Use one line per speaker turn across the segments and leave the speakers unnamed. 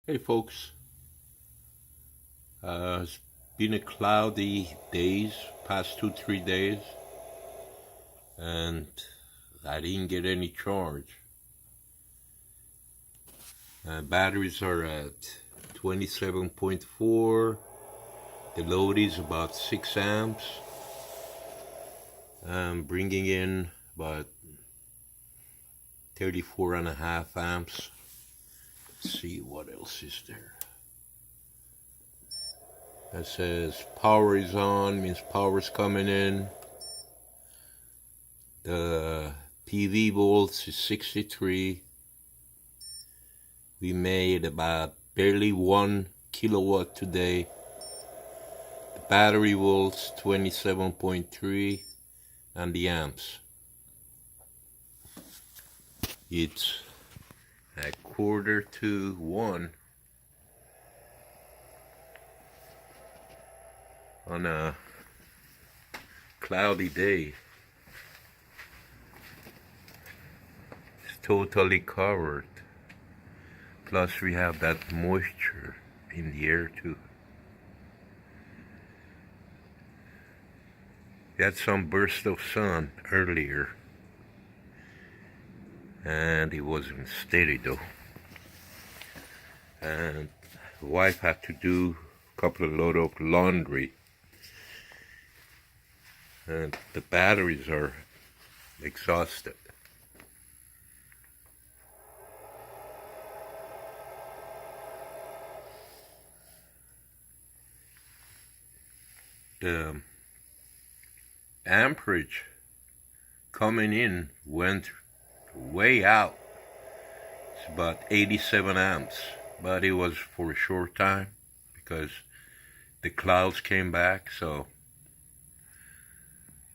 Hey folks, it's been a cloudy days, past 2-3 days, and I didn't get any charge. Batteries are at 27.4, the load is about 6 amps. I'm bringing in about 34.5 amps. Let's see what else is there. That says power is on, means power's coming in. The PV volts is 63. We made about barely 1 kilowatt today. The battery volts 27.3, and the amps. It's at 1:45 on a cloudy day. It's totally covered. Plus we have that moisture in the air too. We had some burst of sun earlier, and it wasn't steady though. And the wife had to do a couple of load of laundry, and the batteries are exhausted. The amperage coming in went way out. It's about 87 amps, but it was for a short time because the clouds came back, so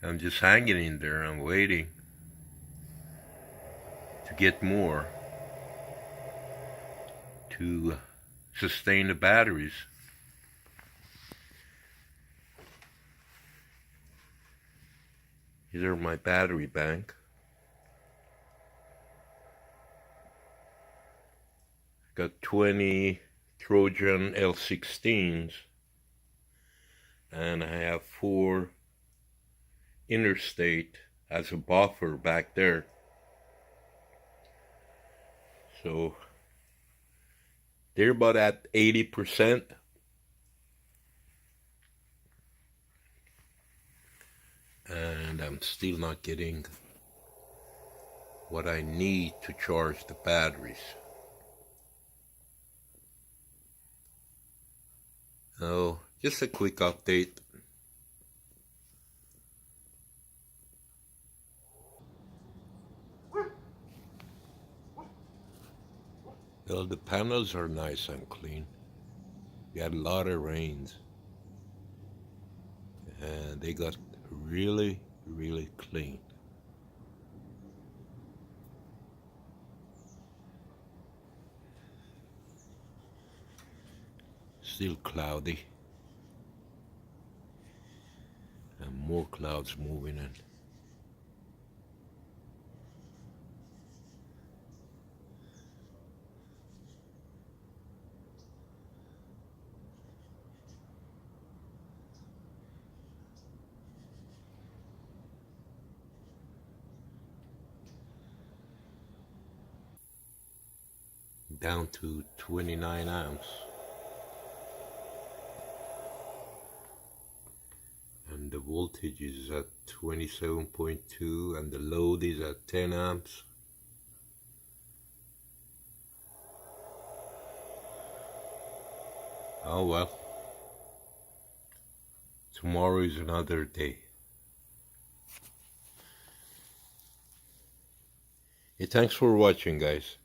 I'm just hanging in there. I'm waiting to get more to sustain the batteries. These are my battery bank. Got 20 Trojan L16s, and I have 4 Interstate as a buffer back there. So they're about at 80%. And I'm still not getting what I need to charge the batteries. So, just a quick update. Well, the panels are nice and clean. We had a lot of rains, and they got really clean. Still cloudy, and more clouds moving in. Down to 29 amps. And the voltage is at 27.2, and the load is at 10 amps. Oh well. Tomorrow is another day. Hey, thanks for watching, guys.